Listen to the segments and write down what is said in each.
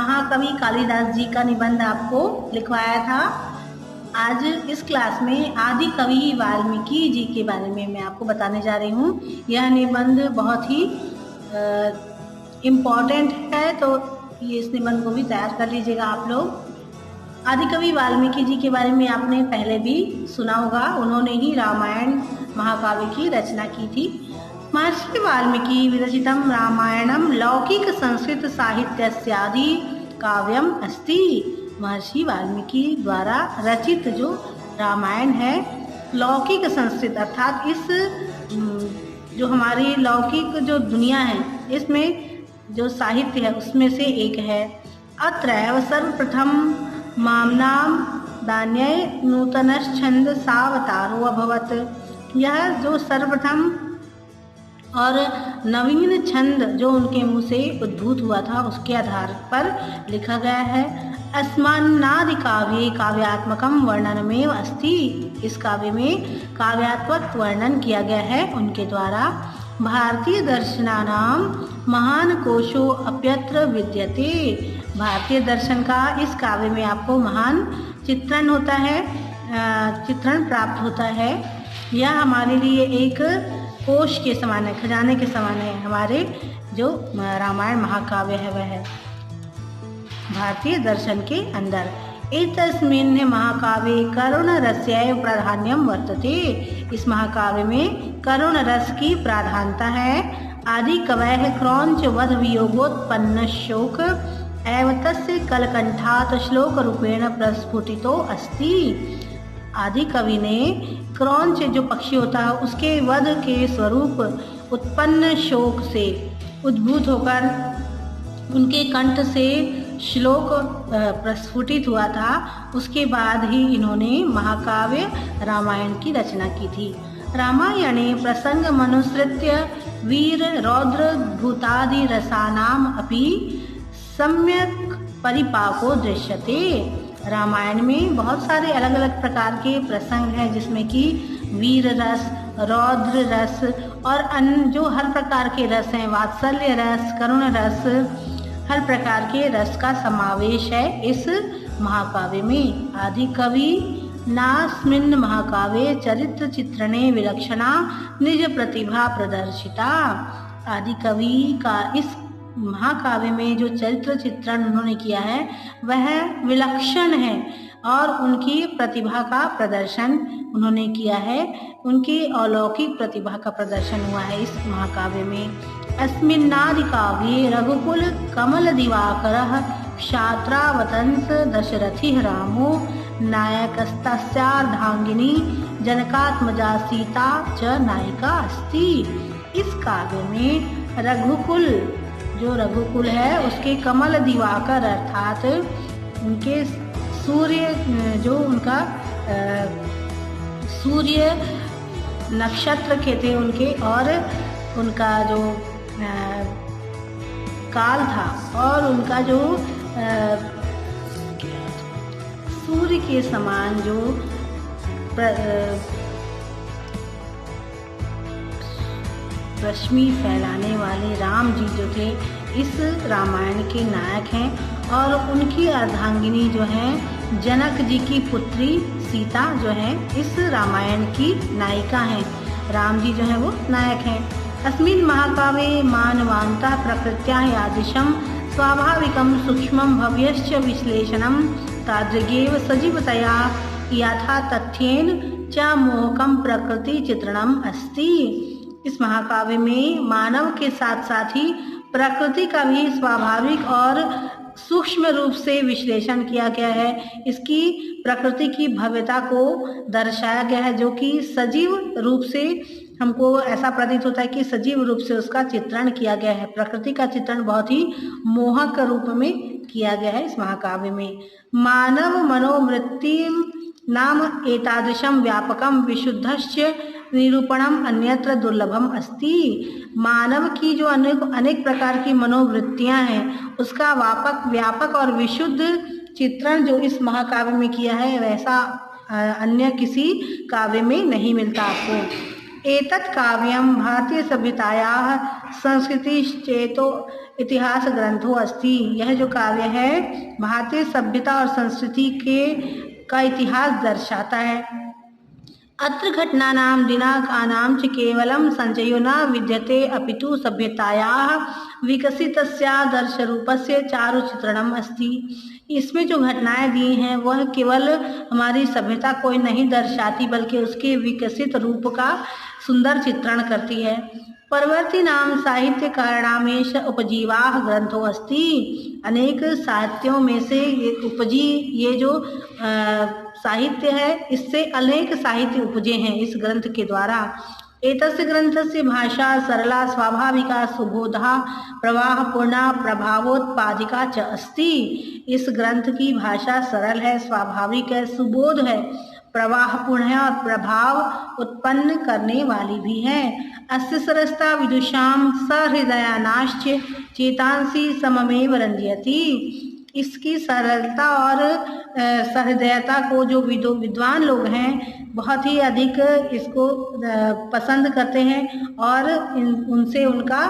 महाकवि कालिदास जी का निबंध आपको लिखवाया था। आज इस क्लास में आदि कवि वाल्मीकि जी के बारे में मैं आपको बताने जा रही हूँ। यह निबंध बहुत ही इम्पोर्टेंट है, तो ये इस निबंध को भी तैयार कर लीजिएगा आप लोग। आदि कवि वाल्मीकि जी के बारे में आपने पहले भी सुना होगा। उन्होंने ही रामायण महाकाव्य की रचना की थी। महर्षि वाल्मीकि विरचितं रामायणं लौकिक संस्कृत साहित्यस्यादि काव्यम अस्ति। महर्षि वाल्मीकि द्वारा रचित जो रामायण है लौकिक संस्कृत अर्थात इस जो हमारी लौकिक जो दुनिया है इसमें जो साहित्य है उसमें से एक है। अत्रैव सर्वप्रथम मामनाम दान्यय नूतनश्छंद सावतारो अभवत्। यह जो सर्वप्रथम और नवीन छंद जो उनके मुंह से उद्भूत हुआ था उसके आधार पर लिखा गया है। अस्मान्नादि काव्ये काव्यात्मकम वर्णनमेव अस्ति। इस काव्य में काव्यात्मक वर्णन किया गया है उनके द्वारा। भारतीय दर्शनानां महान कोशो अप्यत्र विद्यते। भारतीय दर्शन का इस काव्य में आपको महान चित्रण होता है, चित्रण प्राप्त होता है। यह हमारे लिए एक कोश के समान है, खजाने के समान है। हमारे जो रामायण महाकाव्य है वह है भारतीय दर्शन के अंदर। एतस्मिन् महाकाव्ये करुण रसैव प्राधान्यम वर्तते। इस महाकाव्य में करुण रस की प्राधान्यता है। आदि कवयः क्रौंच वध वियोगोत्पन्न शोक एव तस्य कलकंठात् श्लोक रूपेण प्रस्फुटितो अस्ति। आदि कवि ने क्रौंच जो पक्षी होता है उसके वध के स्वरूप उत्पन्न शोक से उद्भूत होकर उनके कंठ से श्लोक प्रस्फुटित हुआ था। उसके बाद ही इन्होंने महाकाव्य रामायण की रचना की थी। रामायणे प्रसंग मनुसृत्य वीर रौद्र भूतादि रसानाम अपि सम्यक परिपाको दृश्यते। रामायण में बहुत सारे अलग अलग प्रकार के प्रसंग हैं जिसमें कि वीर रस, रौद्र रस और अन्य जो हर प्रकार के रस हैं, वात्सल्य रस, करुण रस, हर प्रकार के रस का समावेश है इस महाकाव्य में। आदि कवि नास्मिन् महाकाव्ये चरित्र चित्रणे विलक्षणा निज प्रतिभा प्रदर्शिता। आदि कवि का इस महाकाव्य में जो चरित्र चित्रण उन्होंने किया है वह विलक्षण है और उनकी प्रतिभा का प्रदर्शन उन्होंने किया है। उनकी अलौकिक प्रतिभा का प्रदर्शन हुआ है इस महाकाव्य में। अस्मिन्नादि काव्ये रघुकुल कमल दिवाकरः क्षात्रावतंस दशरथिः रामो नायकस्तस्यार्धांगिनी जनकात्मजा सीता च नायिका अस्ति। इस काव्य में रघुकुल जो रघुकुल है उसके कमल दिवाकर अर्थात उनके सूर्य जो उनका सूर्य नक्षत्र के थे उनके और उनका जो काल था और उनका जो सूर्य के समान जो रश्मि फैलाने वाले राम जी जो थे इस रामायण के नायक हैं और उनकी अर्धांगिनी जो है जनक जी की पुत्री सीता जो है इस रामायण की नायिका हैं। राम जी जो है वो नायक हैं। अस्मिन् महाकाव्ये मानवान्ता प्रकृत्या यादृशं स्वाभाविकं सूक्ष्मं भव्यश्च विश्लेषणं तादृगेव सजीवतया यथा तथ्येन च मोहकं प्रकृति चित्रणम् अस्ति। इस महाकाव्य में मानव के साथ साथ ही प्रकृति का भी स्वाभाविक और सूक्ष्म रूप से विश्लेषण किया गया है। इसकी प्रकृति की भव्यता को दर्शाया गया है जो कि सजीव रूप से हमको ऐसा प्रतीत होता है कि सजीव रूप से उसका चित्रण किया गया है। प्रकृति का चित्रण बहुत ही मोहक रूप में किया गया है इस महाकाव्य में। मानव मनोवृत्ति नाम एतादृशं व्यापकं विशुद्धश्च निरूपणम अन्यत्र दुर्लभम अस्ति। मानव की जो अनेक प्रकार की मनोवृत्तियां हैं उसका व्यापक और विशुद्ध चित्रण जो इस महाकाव्य में किया है वैसा अन्य किसी काव्य में नहीं मिलता आपको। एतत् काव्यं भारतीय सभ्यतायाः संस्कृतिश्चेतो इतिहास ग्रंथो अस्ति। यह जो काव्य है भारतीय सभ्यता और संस्कृति के का इतिहास दर्शाता है। अत्र घटनानां दिनाङ्कानां च केवलं सञ्चयो न विद्यते अपितु सभ्यतायाः विकसितस्यादर्शरूपस्य चारुचित्रणम् अस्ति। इसमें जो घटनाएं दी हैं वह केवल हमारी सभ्यता को ही नहीं दर्शाती बल्कि उसके विकसित रूप का सुंदर चित्रण करती है। परवर्तीनां साहित्यकारणामेष उपजीवाः ग्रंथो अस्ति। अनेक साहित्यों में से ये उपजी ये जो साहित्य है इससे अनेक साहित्य उपजे हैं इस ग्रंथ के द्वारा। एतस्य ग्रंथस्य भाषा सरला स्वाभाविका सुबोधा प्रवाहपूर्णा प्रभावोत्पादिका च अस्ति। इस ग्रंथ की भाषा सरल है, स्वाभाविक है, सुबोध है, प्रवाहपूर्ण है और प्रभाव उत्पन्न करने वाली भी है। अस्य सरसता विदुषां सहृदयानाश्च चेतांसी सममेव रंजयति। इसकी सरलता और सहृदयता को जो विद्वान लोग हैं बहुत ही अधिक इसको पसंद करते हैं और उनसे उनका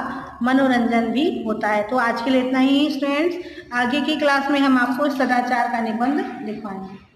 मनोरंजन भी होता है। तो आज के लिए इतना ही स्टूडेंट्स, आगे की क्लास में हम आपको सदाचार का निबंध लिखवाएंगे।